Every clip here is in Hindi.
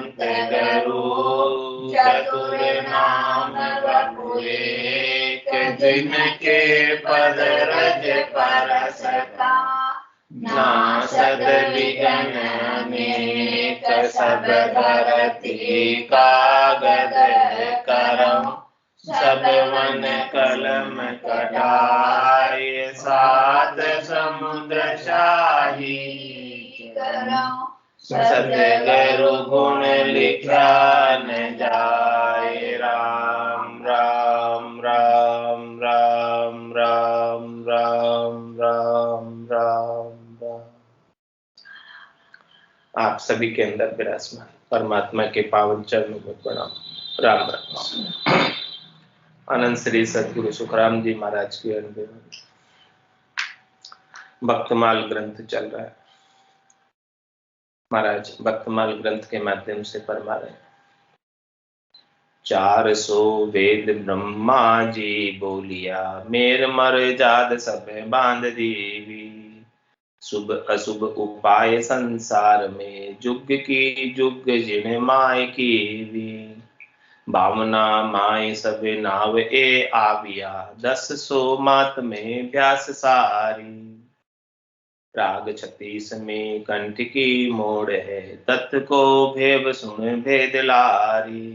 अनंत गरु चतुर नाम वपुरेक जिनके पद रज परसका नासद विघन अनेक सब धरती कागद करम सब मन कलम कटाय सात समुद्र शाही करम सतगुरु गुण लिखा न जाए। राम राम राम राम राम राम राम राम राम। आप सभी के अंदर विराजमान परमात्मा के पावन चरणों में प्रणाम। राम राम। अनंत श्री सदगुरु सुखराम जी महाराज की अनबे भक्तमाल ग्रंथ चल रहा है। महाराज भक्तमाल ग्रंथ के माध्यम से फरमा रहे 400 वेद ब्रह्मा जी बोलिया मेर मर जाद सब बांध दीवी शुभ अशुभ उपाय संसार में जुग की जुग जिन माय की भी भावना माय सब नाव ए आविया 10 मात में व्यास सारी राग 36 में कंठ की मोड़ है तत् को भेद सुन भेद लारी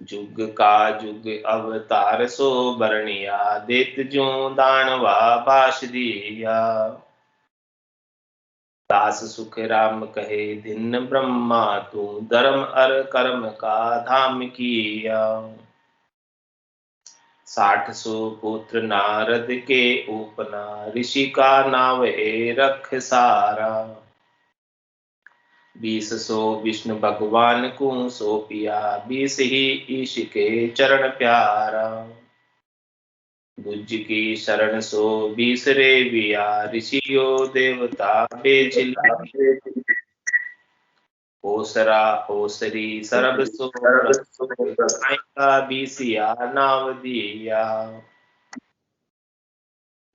जुग का जुग अवतार सो बरनिया देत जो दानवा बाश दिया दास सुख राम कहे दिन ब्रह्मा तू धर्म अर कर्म का धाम किया 60 पुत्र नारद के उपना ऋषि का नाव ए रख सारा 20 विष्णु भगवान को सौंपिया 20 ही ईश के चरण प्यारा बुज की शरण सो 20 रे विया ऋषियों देवता बेचिला ओसरा ओसरी सरब सो का 20 या नाव दिया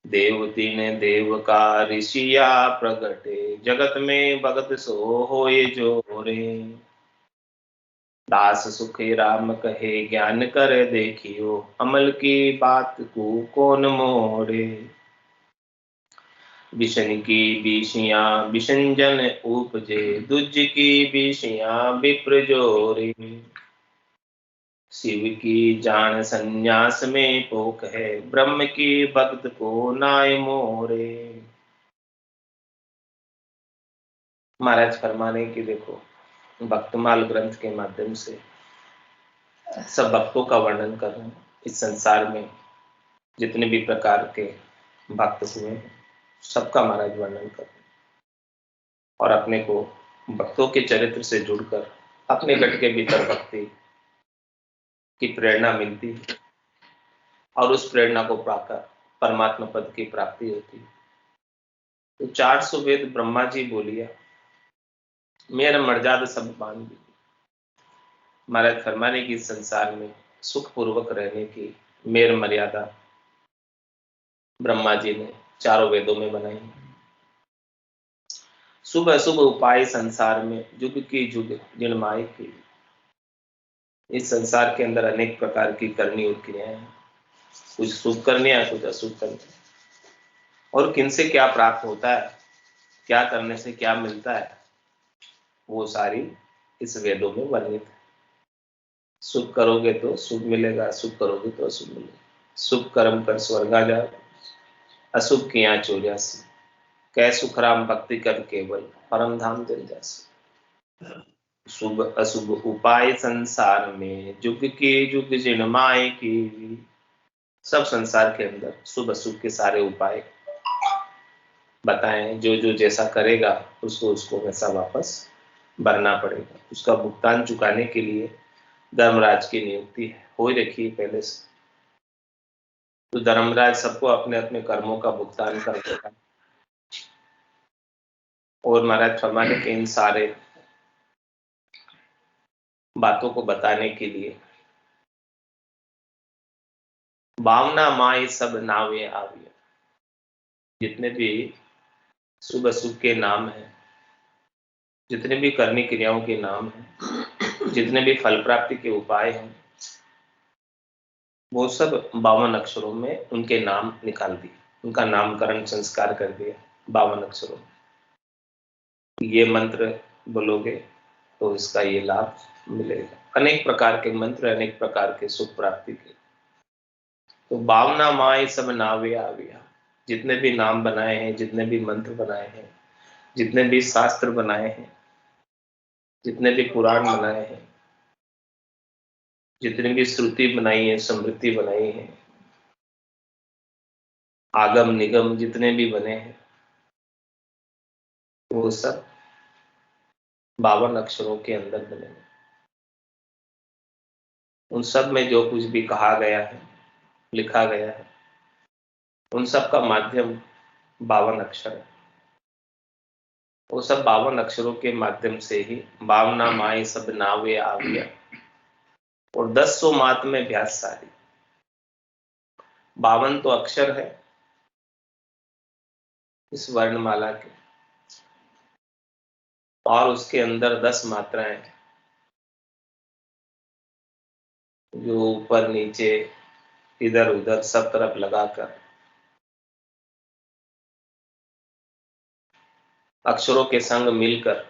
देवती ने देव का ऋषिया प्रगटे जगत में भगत सो होए जोरे दास सुखे राम कहे ज्ञान कर देखियो अमल की बात को कौन मोड़े विषण की बीसियां विषंजन उपजे दुज की बीसियां विप्र जोरे शिव की जान संन्यास में पोक है ब्रह्म की भक्त को नाय मोरे महाराज फरमाने की देखो भक्तमाल ग्रंथ के माध्यम से सब भक्तों का वर्णन कर रहे हैं। इस संसार में जितने भी प्रकार के भक्त हुए हैं सबका महाराज वर्णन कर रहे हैं और अपने को भक्तों के चरित्र से जुड़कर अपने घट के भीतर भक्ति की प्रेरणा मिलती है और उस प्रेरणा को पाकर परमात्मा पद की प्राप्ति होती है। तो 400 वेद ब्रह्मा जी बोलिया मेरा मर्यादा सब बांध दी। महाराज फरमाने की संसार में सुख पूर्वक रहने की मेर मर्यादा ब्रह्मा जी ने 4 वेदों में बनाई। शुभ अशुभ उपाय संसार में जुग की जुग जिनमाई की। इस संसार के अंदर अनेक प्रकार की करनी और क्रियाएं हैं, कुछ शुभ करनियां कुछ अशुभ करनियां और किनसे क्या प्राप्त होता है क्या करने से क्या मिलता है वो सारी इस वेदों में वर्णित है। शुभ करोगे तो शुभ मिलेगा अशुभ करोगे तो अशुभ मिलेगा। शुभ कर्म कर स्वर्गा जाओ अशुभ किया चौरासी कै सुखराम भक्ति कर केवल परम धाम दिल जासी। शुभ अशुभ उपाय संसार में जुग के जुग जिनमाए की। सब संसार के अंदर शुभ अशुभ के सारे उपाय बताएं जो जो जैसा करेगा उसको उसको वैसा वापस भरना पड़ेगा। उसका भुगतान चुकाने के लिए धर्मराज की नियुक्ति हो रखी है पहले से। तो धर्मराज सबको अपने अपने कर्मों का भुगतान कर देगा और महाराज फरमाने के इन सारे बातों को बताने के लिए भावना माए सब नावे आविया। जितने भी शुभ अशुभ के नाम हैं जितने भी करनी क्रियाओं के नाम हैं, जितने भी फल प्राप्ति के उपाय हैं, वो सब 52 अक्षरों में उनके नाम निकाल दिए, उनका नामकरण संस्कार कर दिया 52 अक्षरों में। ये मंत्र बोलोगे तो इसका ये लाभ मिलेगा। अनेक प्रकार के मंत्र, अनेक प्रकार के सुख प्राप्ति के। तो भावना माए सब नावे आविया, जितने भी नाम बनाए हैं, जितने भी मंत्र बनाए हैं, जितने भी शास्त्र बनाए हैं, जितने भी पुराण बनाए हैं, जितनी भी श्रुति बनाई है, स्मृति बनाई है, आगम निगम जितने भी बने हैं, वो सब 52 अक्षरों के अंदर बने हैं। उन सब में जो कुछ भी कहा गया है, लिखा गया है, उन सब का माध्यम 52 अक्षर है। वो सब 52 अक्षरों के माध्यम से ही भावना माए सब नावे आविया और 10 मात में अभ्यास सारी। 52 तो अक्षर है इस वर्णमाला के, और उसके अंदर 10 मात्राएं हैं, जो ऊपर नीचे इधर उधर सब तरफ लगाकर अक्षरों के संग मिलकर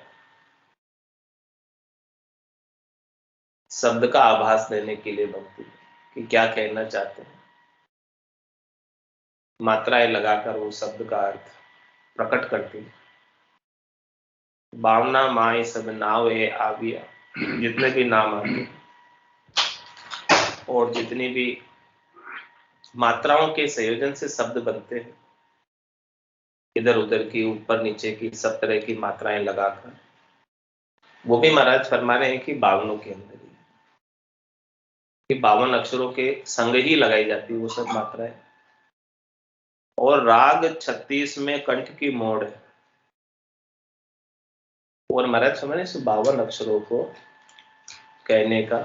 शब्द का आभास देने के लिए बनती है कि क्या कहना चाहते हैं। मात्राएं लगाकर वो शब्द का अर्थ प्रकट करती है। भावना माए सब नाव ए आविया, जितने भी नाम आते हैं और जितनी भी मात्राओं के संयोजन से शब्द बनते हैं, इधर उधर की, ऊपर नीचे की, सब तरह की मात्राएं लगाकर, वो भी महाराज फरमा रहे हैं कि 52 के अंदर ही, कि 52 अक्षरों के संग ही लगाई जाती है वो सब मात्राएं। और राग 36 में कंठ की मोड़ है। और महाराज समझ 52 अक्षरों को कहने का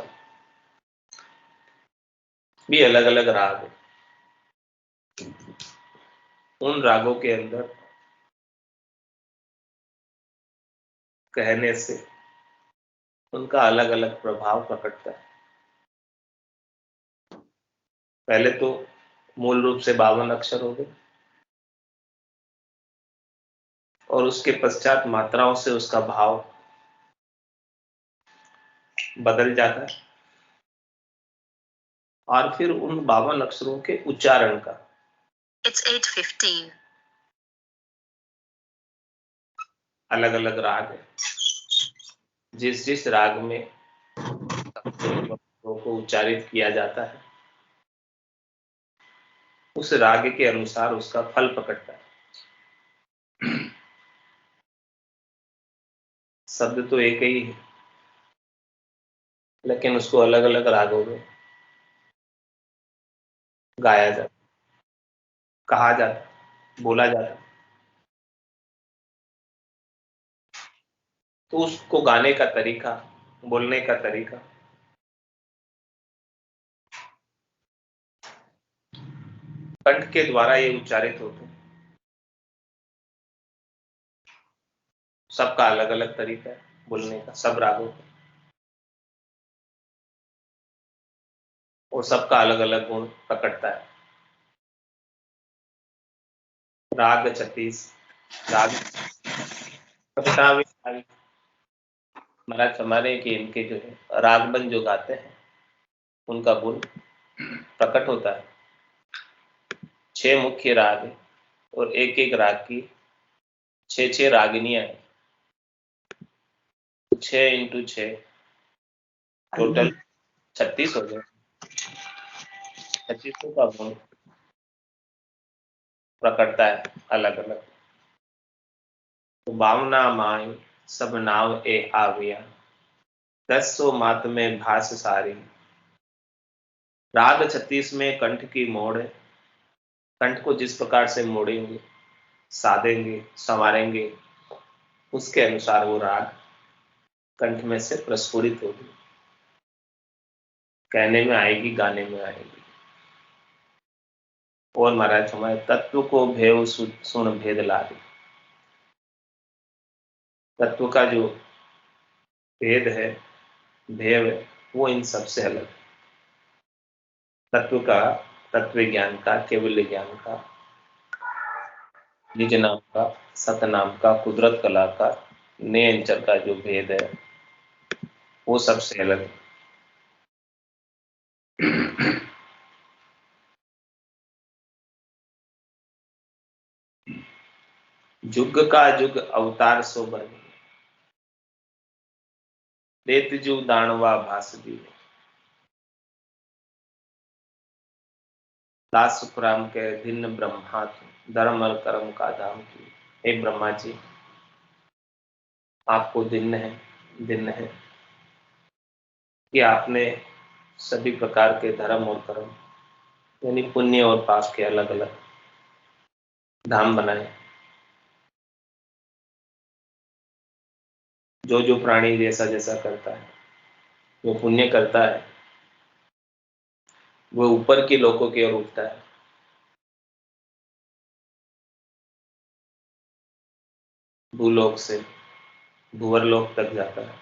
भी अलग अलग राग है। उन रागों के अंदर कहने से उनका अलग अलग प्रभाव प्रकटता है। पहले तो मूल रूप से 52 अक्षर हो गए, और उसके पश्चात मात्राओं से उसका भाव बदल जाता है, और फिर उन 52 अक्षरों के उच्चारण का It's 8:15. अलग अलग राग है। जिस जिस राग में अक्षरों को उच्चारित किया जाता है, उस राग के अनुसार उसका फल प्रकटता है। शब्द तो एक ही है, लेकिन उसको अलग अलग रागों में गाया जाता, कहा जाता, बोला जाता। तो उसको गाने का तरीका, बोलने का तरीका कंठ के द्वारा ये उच्चारित होते हैं। सबका अलग अलग तरीका है बोलने का, सब रागों का, और सबका अलग अलग गुण प्रकटता है। राग 36 राग प्रगटावे महाराज हमारे कि इनके जो है रागबन जो गाते हैं, उनका गुण प्रकट होता है। 6 मुख्य राग है, और एक एक राग की 6 रागिनियां हैं। 6 × 6 टोटल 36 हो गए। 36 का गुण प्रकटता है अलग अलग। तो भावना माई सब नाव ए आविया, 10 मात में भास सारी। राग 36 में कंठ की मोड़ है। कंठ को जिस प्रकार से मोड़ेंगे, साधेंगे, संवारेंगे, उसके अनुसार वो राग कंठ में से प्रस्फुरित होगी, कहने में आएगी, गाने में आएगी। और महाराज हमारे तत्व को भेव सुन भेद लागे। तत्व का जो भेद है, भेद है, वो इन सबसे अलग है। तत्व का, तत्व ज्ञान का, केवल ज्ञान का, निज नाम का, सत नाम का, कुदरत कला का, नेचर का जो भेद है वो सबसे अलग है। जुग का जुग अवतार सो बने, देत जू दानवा भास दी। दास सुखराम के दिन ब्रह्मा धर्म और कर्म का धाम की। हे ब्रह्मा जी, आपको दिन है कि आपने सभी प्रकार के धर्म और कर्म यानी पुण्य और पाप के अलग अलग धाम बनाए। जो जो प्राणी जैसा जैसा करता है, जो पुण्य करता है, वो ऊपर के लोकों की ओर उठता है। भूलोक से भूवर लोक तक जाता है,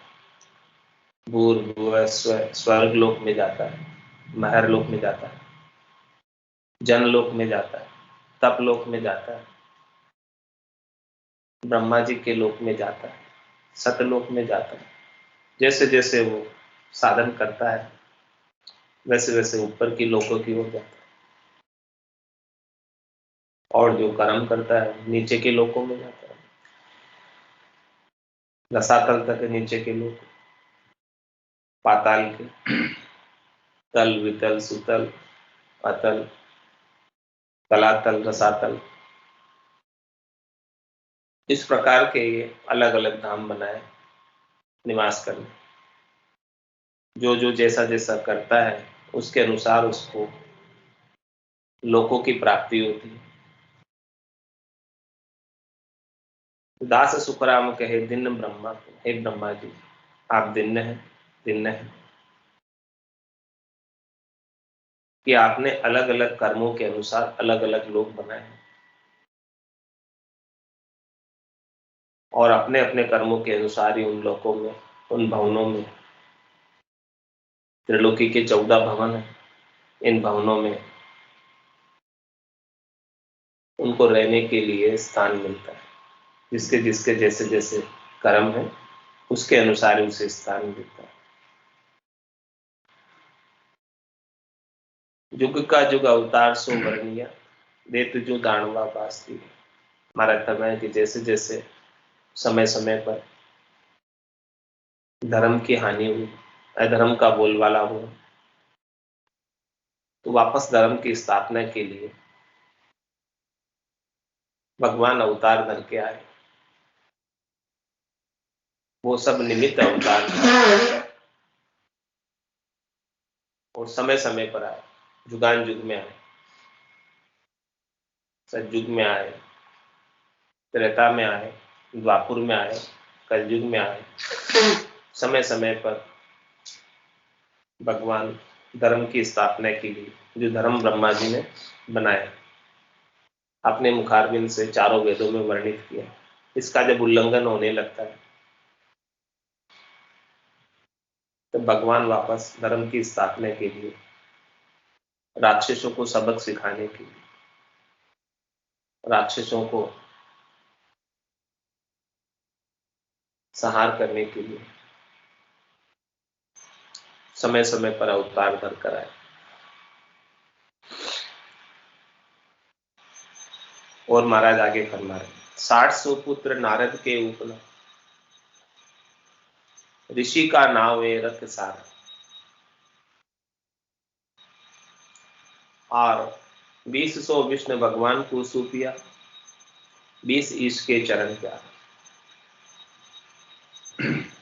भूर भुव स्वर्ग लोक में जाता है, महर लोक में जाता है, जन लोक में जाता है, तप लोक में जाता है, ब्रह्मा जी के लोक में जाता है, सतलोक में जाता है। जैसे जैसे वो साधन करता है वैसे वैसे ऊपर की लोकों की ओर जाता है, और जो कर्म करता है नीचे के लोकों में जाता है, रसातल तक नीचे के लोक, पाताल के, तल वितल सुतल अतल, तलातल रसातल, इस प्रकार के ये अलग अलग धाम बनाए निवास करने। जो जो जैसा जैसा करता है उसके अनुसार उसको लोकों की प्राप्ति होती है। दास सुखराम कहे दिन ब्रह्मा, हे ब्रह्मा जी, आप दिन है कि आपने अलग अलग कर्मों के अनुसार अलग अलग लोक बनाए हैं, और अपने अपने कर्मों के अनुसार ही उन लोकों में, उन भवनों में, त्रिलोकी के 14 भवन हैं, इन भवनों में उनको रहने के लिए स्थान मिलता है। जिसके जिसके जैसे जैसे कर्म है उसके अनुसार उसे स्थान मिलता है। जुग का जुग अवतार सो वर्णिया, देत जो दानवा बास्ती। हमारा कहना है कि जैसे जैसे समय समय पर धर्म की हानि हुई, अधर्म का बोलबाला हुआ, तो वापस धर्म की स्थापना के लिए भगवान अवतार धर के आए। वो सब निमित्त अवतार और समय समय पर आए, जुगान युग में आए, सतयुग में आए, त्रेता में आए, द्वापुर में आए, कलयुग में आए। समय समय पर भगवान धर्म की स्थापना के लिए जो धर्म ब्रह्मा जी ने बनाया, अपने मुखारबिंद से चारों वेदों में वर्णित किया, इसका जब उल्लंघन होने लगता है तो भगवान वापस धर्म की स्थापना के लिए, राक्षसों को सबक सिखाने के लिए, राक्षसों को संहार करने के लिए समय समय पर अवतार धर कर आए। और महाराज आगे फरमा रहे, 60 सुपुत्र नारद के उपला, ऋषि का नाम है रथ सारा, और 20 विष्णु भगवान को सूपिया, 20 ईश के चरण प्यार।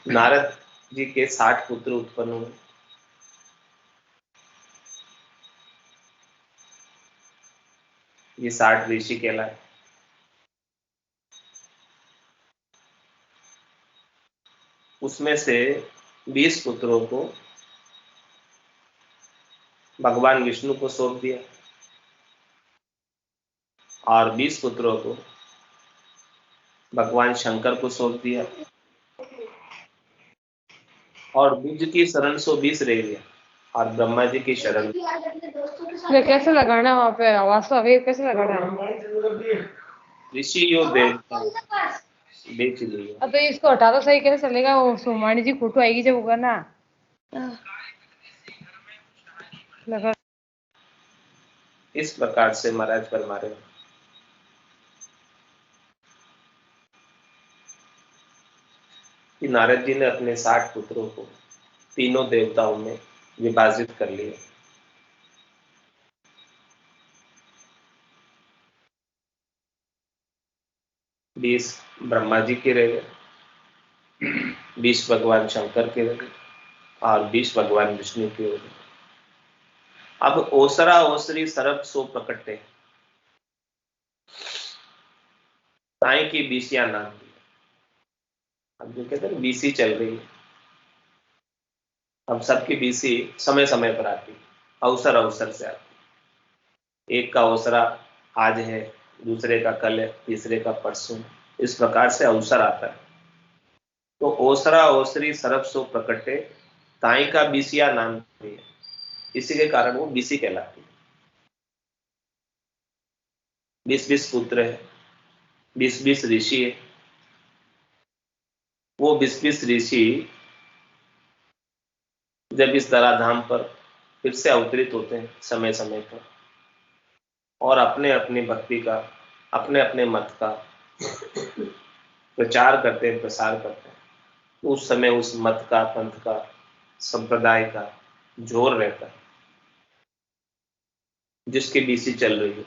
नारद जी के 60 पुत्र उत्पन्न हुए। ये 60 ऋषि कहलाए। उसमें से 20 पुत्रों को भगवान विष्णु को सौंप दिया, और 20 पुत्रों को भगवान शंकर को सौंप दिया, और बुद्ध की शरण 120 रह गया और ब्रह्मा जी की शरण। ये कैसे लगाना वहाँ पे आवाज? तो अभी कैसे लगाना? ऋषि योग देवता बेच लिए। अब तो इसको हटा दो, सही कैसे चलेगा? वो सोमानी जी फोटो आएगी जब होगा ना। लगा इस प्रकार से महाराज फरमा रहे हैं कि नारद जी ने अपने 60 पुत्रों को तीनों देवताओं में विभाजित कर लिया। 20 ब्रह्मा जी के रह गए, 20 भगवान शंकर के रह गए और 20 भगवान विष्णु के हो गए। अब ओसरा ओसरी सरब सो प्रकटे, ताई की बीसिया नाम दी। अब जो कहते हैं बीसी चल रही है, अब सबकी बीसी समय समय पर आती है, अवसर अवसर से आती है। एक का ओसरा आज है, दूसरे का कल है, तीसरे का परसों, इस प्रकार से अवसर आता है। तो ओसरा ओसरी सरब सो प्रकटे, ताई का बीसिया नाम दी है, इसी के कारण वो बीसी कहलाती है। 20-20 पुत्र है, 20-20 ऋषि है। वो 20-20 ऋषि जब इस धराधाम पर फिर से अवतरित होते हैं समय समय पर और अपने अपनी भक्ति का, अपने अपने मत का प्रचार करते हैं, प्रसार करते हैं, तो उस समय उस मत का, पंथ का, संप्रदाय का जोर रहता है जिसकी बीसी चल रही है।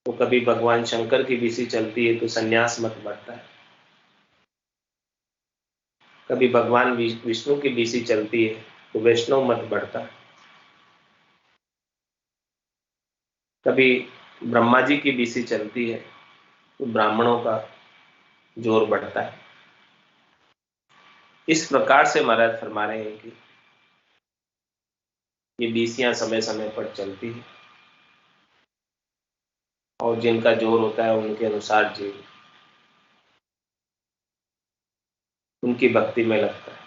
तो कभी भगवान शंकर की बीसी चलती है तो संन्यास मत बढ़ता है, कभी भगवान विष्णु की बीसी चलती है तो वैष्णव मत बढ़ता है, कभी ब्रह्मा जी की बीसी चलती है तो ब्राह्मणों का जोर बढ़ता है। इस प्रकार से महाराज फरमा रहे हैं कि ये बीसियां समय समय पर चलती है और जिनका जोर होता है उनके अनुसार जीव उनकी भक्ति में लगता है।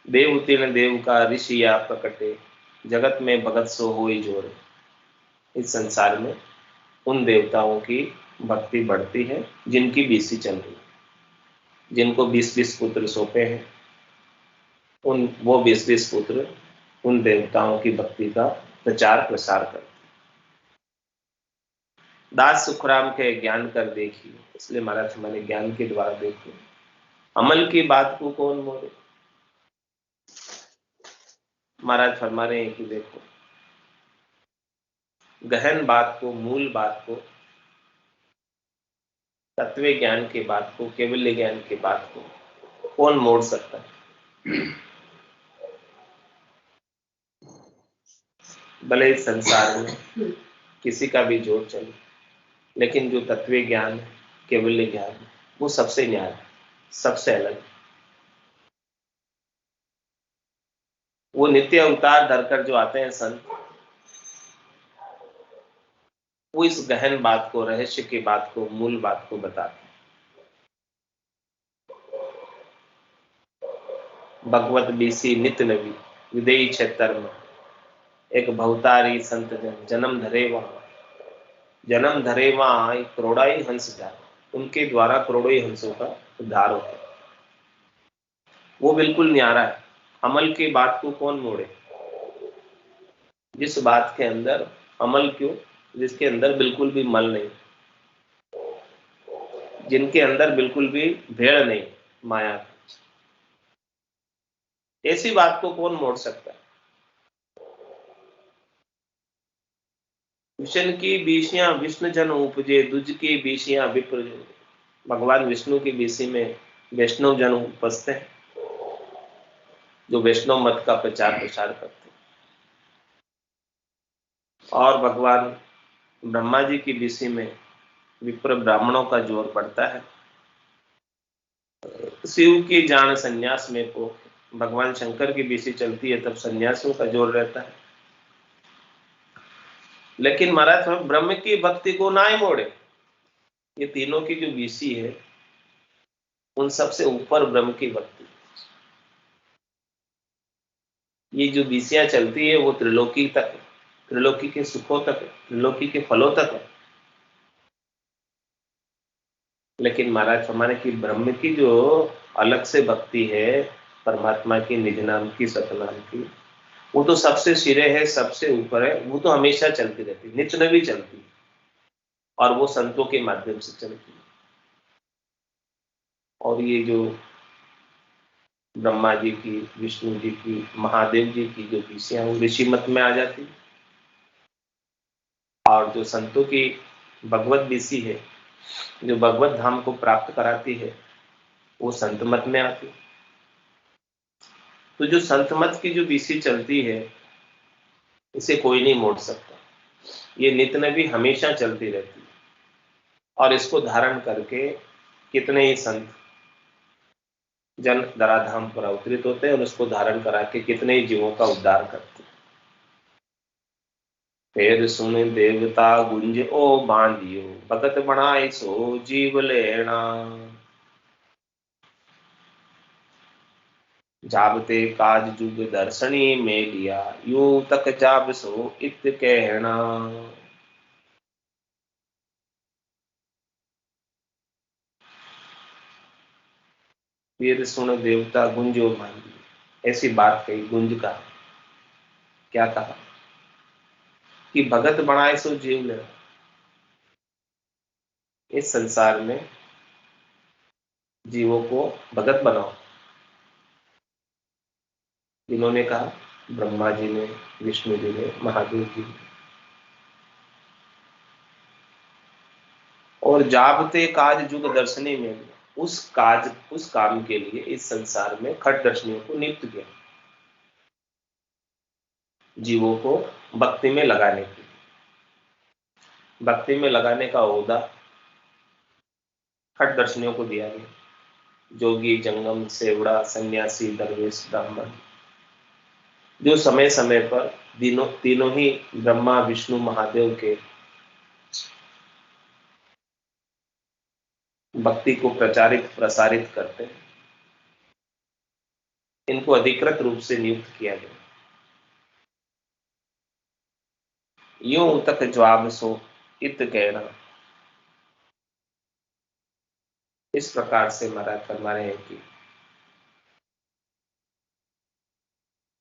देव उतीर्ण देव का ऋषि या प्रकटे, जगत में भगत सो होई जोरे। इस संसार में उन देवताओं की भक्ति बढ़ती है जिनकी बीसी चल रही है, जिनको 20-20 पुत्र सौंपे हैं, उन वो 20-20 पुत्र उन देवताओं की भक्ति का प्रचार प्रसार करते। दास सुखराम के ज्ञान कर देखिए, इसलिए महाराज हमारे ज्ञान के द्वारा देखिए, अमल की बात को कौन मोड़े। महाराज फरमा रहे हैं कि देखो, गहन बात को, मूल बात को, तत्व ज्ञान की बात को, केवल ज्ञान की बात को कौन मोड़ सकता है। भले इस संसार में किसी का भी जोर चले, लेकिन जो तत्व ज्ञान है, केवल ज्ञान है, वो सबसे न्यारा है, सबसे अलग। वो नित्य अवतार धरकर जो आते हैं संत, वो इस गहन बात को, रहस्य की बात को, मूल बात को बताते हैं। भगवत बीसी नित नवी, विदेही क्षेत्र में एक भवतारी संत जन जन्म धरे वहां, जन्म धरे वहां करोड़ाई हंस जाए, उनके द्वारा करोड़ों ही हंसों का उद्धार होता है। वो बिल्कुल न्यारा है। अमल की बात को कौन मोड़े। जिस बात के अंदर अमल क्यों, जिसके अंदर बिल्कुल भी मल नहीं, जिनके अंदर बिल्कुल भी भेड़ नहीं, माया, ऐसी बात को कौन मोड़ सकता है। विष्णु की बीसियां विष्णु जन उपजे, दुज की बीसियां विप्र। भगवान विष्णु की बीसी में वैष्णव जन उपजते हैं, जो वैष्णव मत का प्रचार प्रसार करते हैं। और भगवान ब्रह्मा जी की बीसी में विप्र ब्राह्मणों का जोर पड़ता है। शिव की जान संन्यास में को, भगवान शंकर की बीसी चलती है तब सन्यासियों का जोर रहता है। लेकिन महाराज ब्रह्म की भक्ति को ना ही मोड़े, ये तीनों की जो बीसी है, उन सबसे ऊपर ब्रह्म की भक्ति। ये जो बीसियां चलती है वो त्रिलोकी तक है, त्रिलोकी के सुखों तक है, त्रिलोकी के फलों तक है। लेकिन महाराज फरमाने की ब्रह्म की जो अलग से भक्ति है, परमात्मा की निज नाम की सतनाम की, वो तो सबसे सिरे है, सबसे ऊपर है। वो तो हमेशा चलती रहती, नित्य नवी चलती, और वो संतों के माध्यम से चलती है। और ये जो ब्रह्मा जी की, विष्णु जी की, महादेव जी की जो बीसियां वो ऋषि मत में आ जाती है, और जो संतों की भगवत बीसी है, जो भगवत धाम को प्राप्त कराती है, वो संत मत में आती है। तो जो संत मत की जो बीसी चलती है, इसे कोई नहीं मोड़ सकता। ये नित्य नवी हमेशा चलती रहती है, और इसको धारण करके कितने ही संत जन धराधाम पर अवतरित होते हैं, और उसको धारण करा के कितने ही जीवों का उद्धार करते हैं। फिर सुन देवता गुंज ओ बांधियो, भगत बनाए सो जीव लेना। जाबते काज जुग दर्शनी में लिया, यू तक जाब सो इत कहना। फिर सुन देवता गुंजो बांधी, ऐसी बात कही, गुंज कहा। क्या कहा कि भगत बनाए सो जीव लेना। इस संसार में जीवों को भगत बनाओ। जिन्होंने कहा, ब्रह्मा जी ने, विष्णु जी ने, महादेव जी ने। और जाबते काज जुग दर्शनी में, उस काज, उस काम के लिए इस संसार में खट दर्शनियों को नियुक्त किया, जीवों को भक्ति में लगाने की। भक्ति में लगाने का ओहदा खट दर्शनियों को दिया गया। जोगी, जंगम, सेवड़ा, सन्यासी, दरवेश, ब्राह्मण, जो समय समय पर तीनों ही ब्रह्मा, विष्णु, महादेव के भक्ति को प्रचारित प्रसारित करते हैं, इनको अधिकृत रूप से नियुक्त किया गया। यूं तक जवाब सो इत कहना। इस प्रकार से महाराज फरमा रहे हैं कि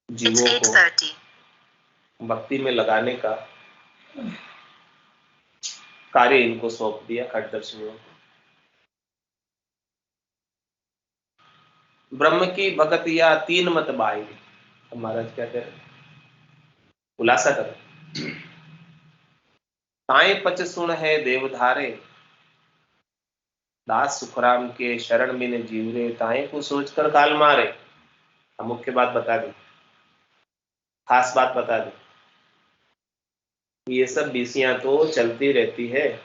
It's जीवों को 8:30. भक्ति में लगाने का कार्य इनको सौंप दिया, खटदर्शनियों को। ब्रह्म की भगत या तीन मत बाई। महाराज क्या कह रहे, खुलासा कर। ताए पच सुन है देवधारे, दास सुखराम के शरण बिन जीवरे, ताए को सोचकर काल मारे। हम मुख्य बात बता दी, खास बात बता दी। ये सब बीसियां तो चलती रहती है,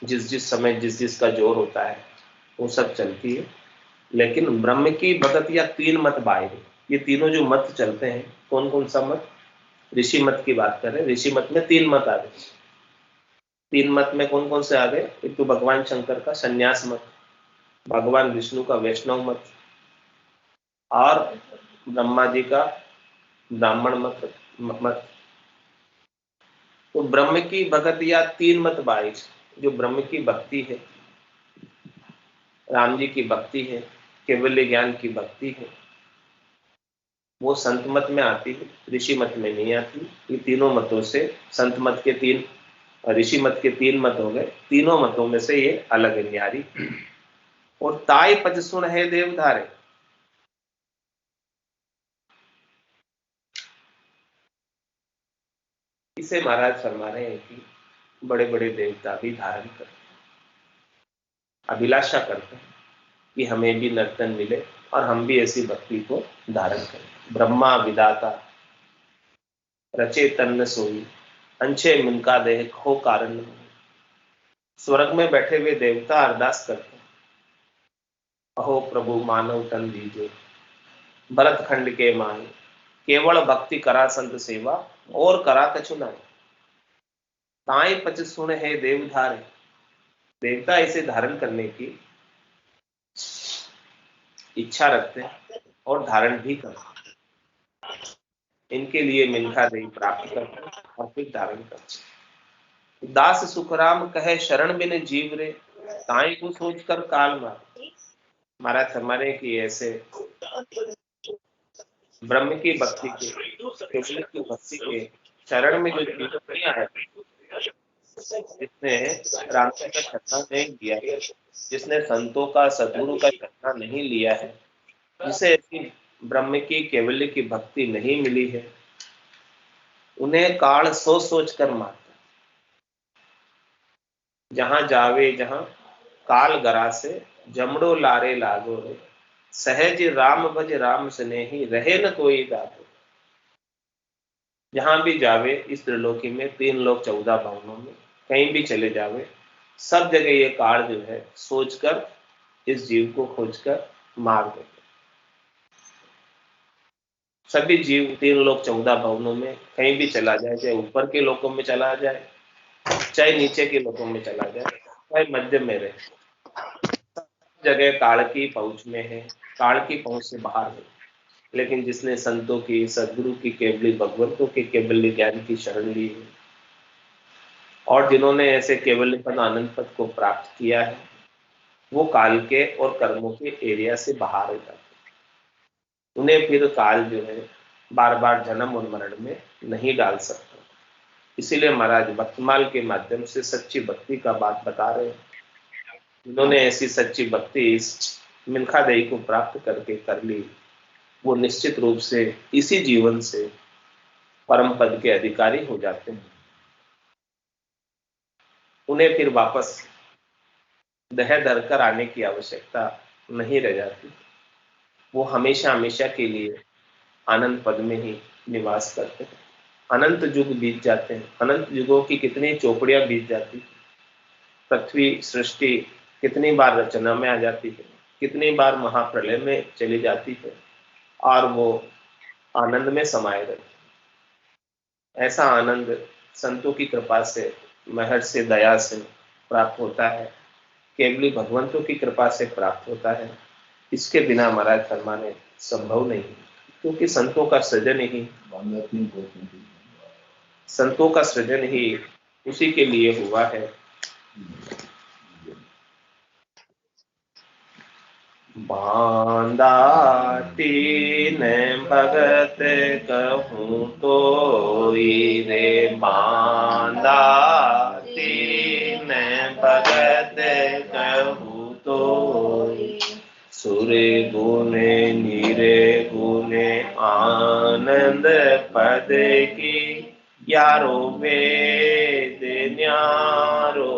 जिस समय जिस का जोर होता है वो सब चलती है। लेकिन ब्रह्म की भगत या तीन मत बाहर, ये तीनों जो मत चलते हैं, कौन कौन सा मत? ऋषि मत की बात कर रहे हैं। ऋषि मत में तीन मत आ गए। तीन मत में कौन कौन से आ गए? एक तो भगवान शंकर का संन्यास मत, भगवान विष्णु का वैष्णव मत, और ब्रह्मा जी का ब्राह्मण मत। तो ब्रह्म की भगत या तीन मत बाईस, जो ब्रह्म की भक्ति है, राम जी की भक्ति है, केवल्य ज्ञान की भक्ति है, वो संत मत में आती है, ऋषि मत में नहीं आती। ये तीनों मतों से, संत मत के तीन, ऋषि मत के तीन मत हो गए, तीनों मतों में से ये अलग है, न्यारी। और ताई पच सुन है देवधारे, इसे महाराज फरमा रहे हैं कि बड़े बड़े देवता भी धारण करते, अभिलाषा करते हैं कि हमें भी नर्तन मिले और हम भी ऐसी भक्ति को धारण करें। ब्रह्मा विदाता रचे तन्न सोई, अंशे मुनका देह खो कारण। स्वर्ग में बैठे हुए देवता अरदास करते हैं, अहो प्रभु मानव तन दीजिए, भरत खंड के माए, केवल भक्ति करा संत सेवा, और करा कछु नाय। ताई पच सुन है देवधारे, देवता इसे धारण करने की इच्छा रखते हैं और धारण भी करते हैं। इनके लिए मिल्खा दही प्राप्त करते हैं और फिर धारण करते हैं। दास सुखराम कहे शरण बिन जीव रे, ताई को सोचकर काल मार। महाराज हमारे की ऐसे ब्रह्म की भक्ति के, केवल की भक्ति के चरण में जो जीव नहीं आया, जिसने राम का शरणा नहीं लिया है, जिसने संतों का सद्गुरु का शरणा नहीं लिया है, जिसे ऐसी ब्रह्म की केवल्य की भक्ति नहीं मिली है, उन्हें काल सोच सोच कर मारता। जहां जावे जहां काल गरा से, जमड़ो लारे लागो रे, सहज राम भज राम स्नेही, रहे न कोई गातो। जहां भी जावे इस त्रिलोकी में, 3 लोक 14 भवनों में, कहीं भी चले जावे, सब जगह ये काल जो है सोचकर इस जीव को खोजकर मार देते। सभी जीव 3 लोक 14 भवनों में कहीं भी चला जाए, चाहे ऊपर के लोकों में चला जाए, चाहे नीचे के लोकों में चला जाए, चाहे मध्य में रहे, सब जगह काल की पहुंच में है, काल की पहुंच से बाहर है। लेकिन जिसने संतों की, सदगुरु की, केवली भगवंतों के केवल ज्ञान की शरण ली है और जिन्होंने ऐसे केवल पद आनंद पद को प्राप्त किया है, वो काल के और कर्मों के एरिया से बाहर हो जाते हैं। उन्हें फिर काल जो है बार बार जन्म और मरण में नहीं डाल सकता। इसीलिए महाराज भक्तमाल के माध्यम से सच्ची भक्ति का बात बता रहे हैं। जिन्होंने ऐसी सच्ची भक्ति इस मिल्खा दही को प्राप्त करके कर ली, वो निश्चित रूप से इसी जीवन से परम पद के अधिकारी हो जाते हैं। उन्हें फिर वापस देह धरकर आने की आवश्यकता नहीं रह जाती। वो हमेशा हमेशा के लिए आनंद पद में ही निवास करते हैं। अनंत युग बीत जाते हैं, अनंत युगों की कितनी चौपड़ियां बीत जाती है, पृथ्वी सृष्टि कितनी बार रचना में आ जाती है, कितनी बार महाप्रलय में चली जाती है और वो आनंद में समाये रहते हैं। ऐसा आनंद संतों की कृपा से, महर से, दया से प्राप्त होता है, केवली भगवंतों की कृपा से प्राप्त होता है। इसके बिना महाराज फरमाने संभव नहीं, क्योंकि संतों का सृजन ही उसी के लिए हुआ है। बांदा तीन भगत कहूँ तो रे, बांदा तीन भगत कहूँ तो, सुरे गुने नीरे गुने आनंद पद की, यारो वेद न्यारो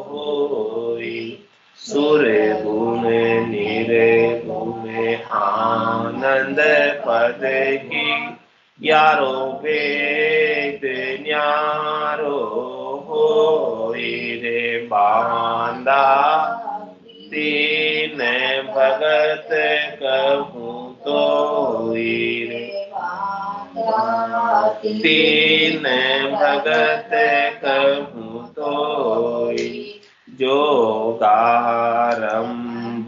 होई। सुर गुण निरे गुण आनंद पद की, यारो वेद न्यारो होई रे। बांदा तीन भगत कहूँ तो रे, तीन भगत कहूँ तो, जो गारंभ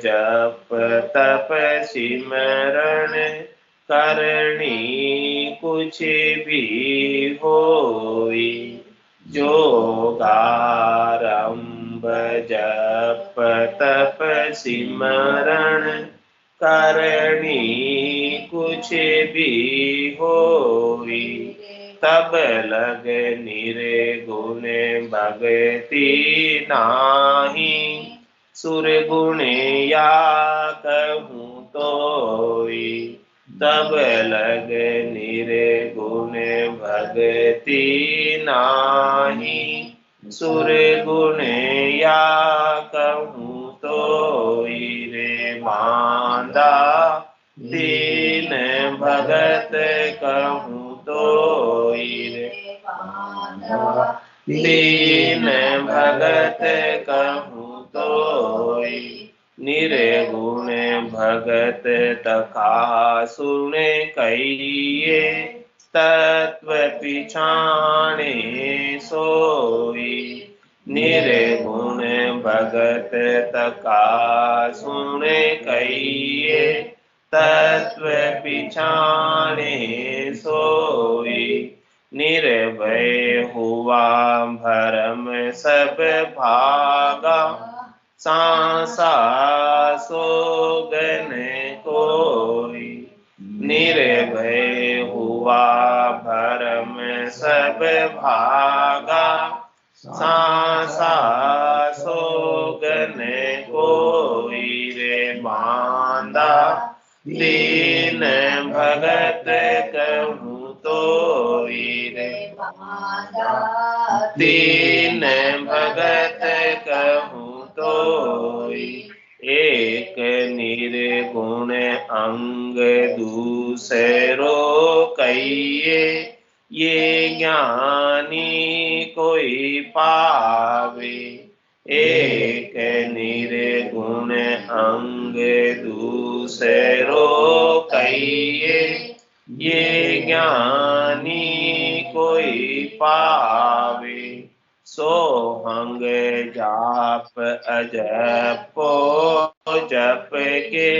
जप तप सिमरण करनी कुछ भी होई। जो गारंभ जप तप सिमरण करनी कुछ भी होई, तब लग निर्गुण भगति नाही। सुर गुण या कहूँ तोई, तब लग निर्गुण भगति नाही। सुर गुण या कहूँ तोई रे। बांदा दीन भगत कहूँ तोई रे, दीन भगत कहूँ तोई। निर्गुण भगत तका सुने कहिए, तत्व पिछाने सोई। निर्गुण भगत तका सुने कहिए तत्व पिछाने सोई निर्भय हुआ भरम सब भागा सांसा सोगन कोई निर्भय हुआ भरम सब भागा सांसा सोगन कोई रे बांधा दीन भगत कहूँ तो रे दीन भगत कहूँ तो एक निर्गुण अंग दूसरो कहिए ये ज्ञानी कोई पावे एक निर्गुण अंग दूसरो कहिए ये ज्ञानी कोई पावे सोहंग जाप अजपो जप के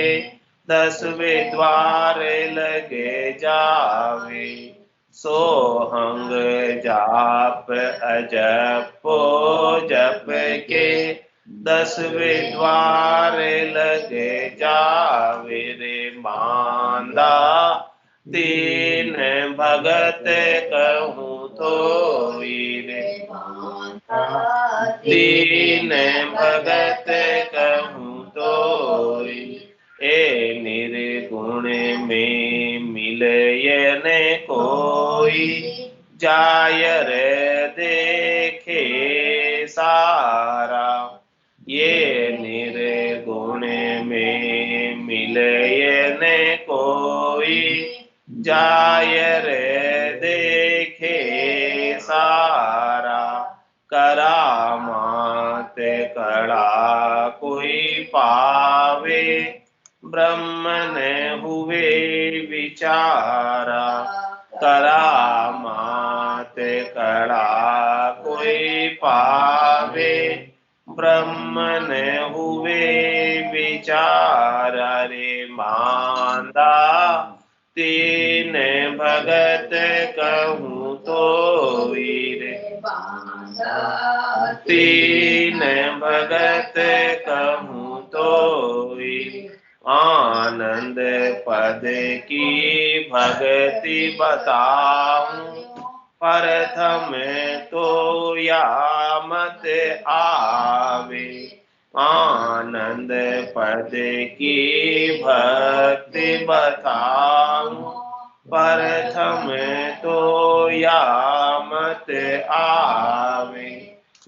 10वें द्वार लगे जावे सोहंग जाप अजपो जप के 10वें द्वार लगे जावे रे बांधा दीन भगत कहूँ तो रे दीन भगत कहूँ तो ए निर्गुण में मिलयन कोई जायर देखे सारा ये निर्गुण में मिलयन कोई जायर देखे सारा करामात कड़ा कोई पावे ब्रह्मन हुए विचारा करामात कड़ा कोई पावे ब्रह्मन हुए विचारा रे मांदा तीन भगत कहूँ तो रे तीन भगत कहूँ तो आनंद पद की भक्ति बताऊं प्रथम तो यामत आवे आनंद पद की भक्ति बताऊं प्रथम तो यामत आवे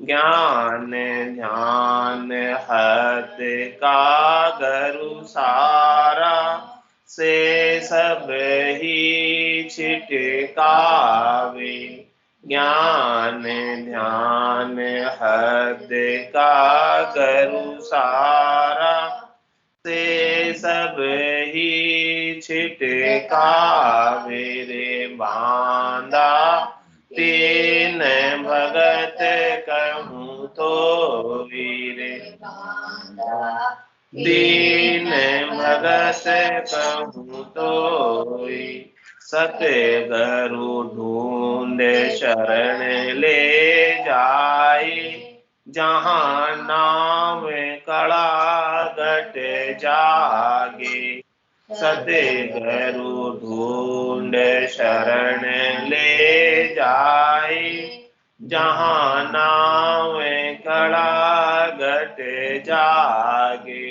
ज्ञान ध्यान हत का गरु सारा से सब ही छिटकावे ज्ञान ध्यान हद का गरु सारा से सब ही छिटकावे रे बांधा तीन भगत कहूँ तो वीरे दीन भगत कहूँ तो सत्य गरु ढूंढ शरण ले जाए जहाँ नाम कड़ा घट जागे सत्य गरु ढूंढ शरण ले जाए जहाँ नाम कड़ा घट जागे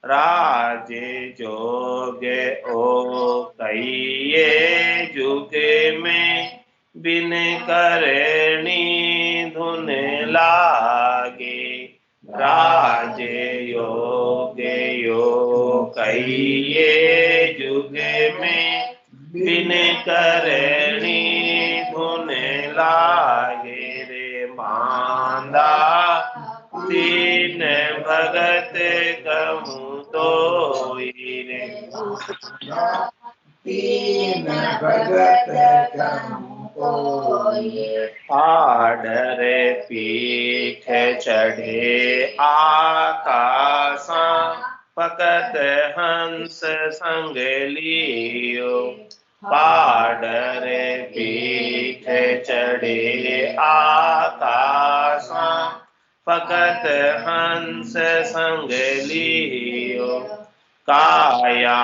राजे जोग ओ कहिए जुग में बिन करनी धुन लागे राजे योग यो कहिए जुग में बिन करनी धुन लागे रे बांधा तीन भगत कहूँ तो रे तीन भगत कहूँ आडरे पीठ चढ़े आकाशा फकत हंस संग लियो। पाडरे पीठ चढ़े आकाशा फकत हंस संग लियो। काया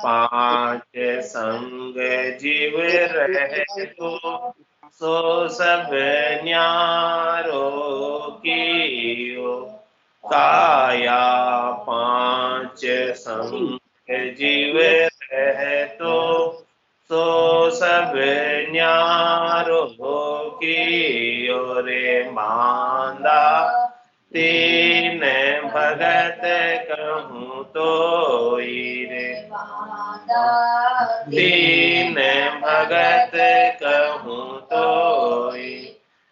पांच संग जीव रहे तो सो सब न्यारो कियो। काया पांच संग जीव रहे तो सो सब न्यारो कियो। रे मांदा तीन भगत कहूँ तो रे। तीन भगत कहूँ तो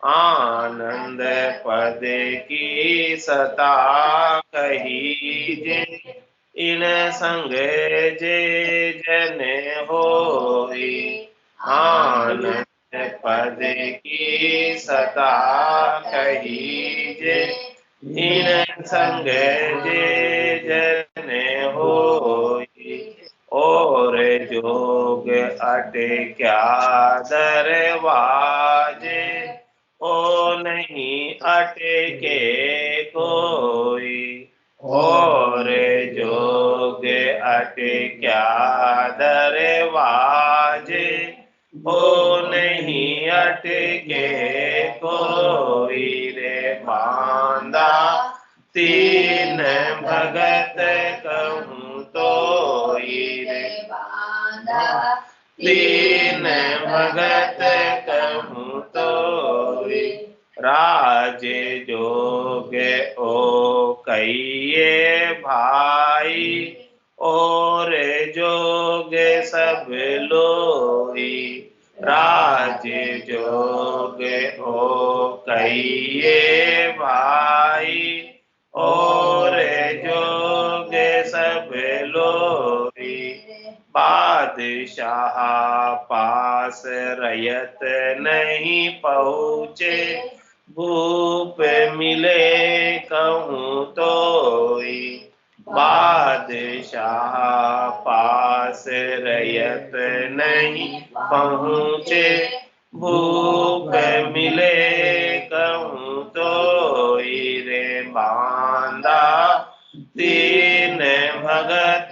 आनंद पद की सता कहीजे। इन संग जे जन होई। आनंद पद की सता कहीजे। इन संग जे जन होई। और जोग अटे क्या दरवाजे। ओ नहीं अटे के कोई। और जोग अटे क्या दरवाजे। ओ नहीं अटके कोई। रे बांदा तीन भगत कहूँ तो रे। तीन भगत कहूँ तो राजे जोग ओ कहिए भाई। और जोग सब लोई। राजे जोग ओ कहिए भाई। और जोग सब लोई। बादशाह पास रयत नहीं पहुँचे। भूप मिले कहूँ तोई। बादशाह पास रयत नहीं पहुँचे। भूप मिले कहूँ तोई। रे बांदा तीन भगत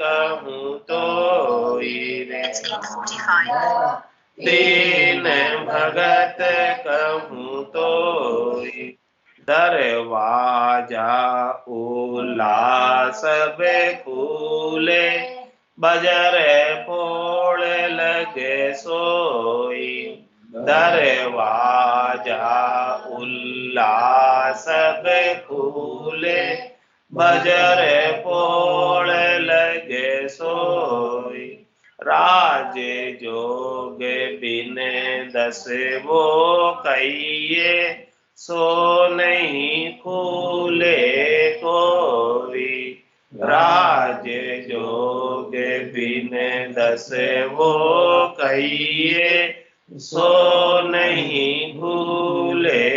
कहूँ तो रे। तीन भगत कहूँ तो दरवाजा उल्लास खुले। बजर पोड़ लगे सोई। दरवाजा उल्लास खुले। बजर पोड़ लगे सोई। राजे जोग बिन दस वो कहिए। सो नहीं खुले कोई। राजे जोग बिन दस वो कहिए। सो नहीं भूले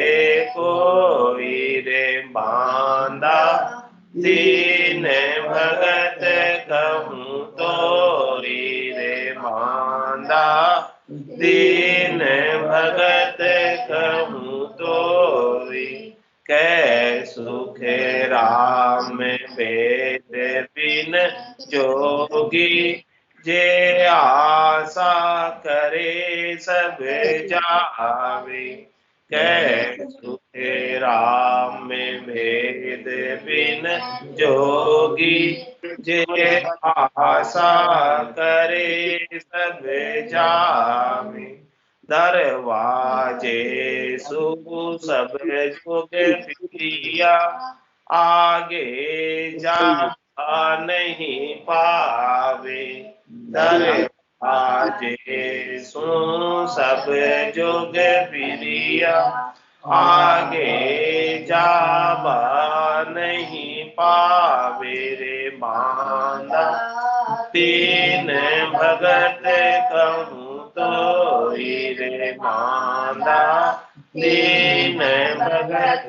कोई। रे बांदा तीन भगत कहूँ तो रे। बांदा तीन भगत कहूँ तो कै सुख राम वेद बिन जोगी। जे आशा करे सब जावे। कै सुख राम वेद बिन जोगी। जे आशा करे सब जावे। दरवाजे सु सब जुग प्रिया। आगे जा नहीं पावे। दरवाजे सु सब जुग प्रिया। आगे जाबा नहीं पावे। रे बांदा तीन भगत कहूँ तो रे। रे मांदा, दीन भगत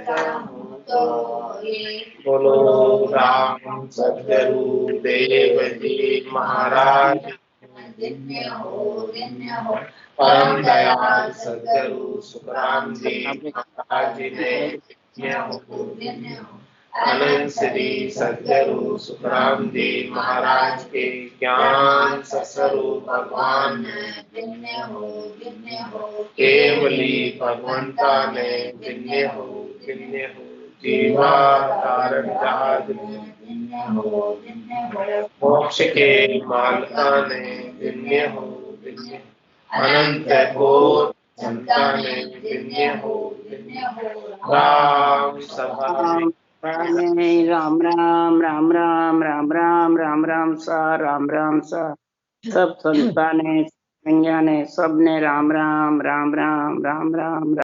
कहूँ तो। बोलो राम सद्गुरु देव जी महाराज, परम दयाल सद्गुरु सुखराम जी महाराज ने अनंत श्री सद्गुरु सुखराम जी महाराज के ज्ञान स्वरूप भगवान केवली भगवंता ने जिन्ने हो जीवा तारण जहाज मोक्ष के मालका ने जिन्ने हो अनंत कोट जनता ने जिन्ने हो राम सभा राम राम राम राम राम राम राम राम सा सब संतान ने संज्ञा ने सब ने राम राम राम राम राम राम।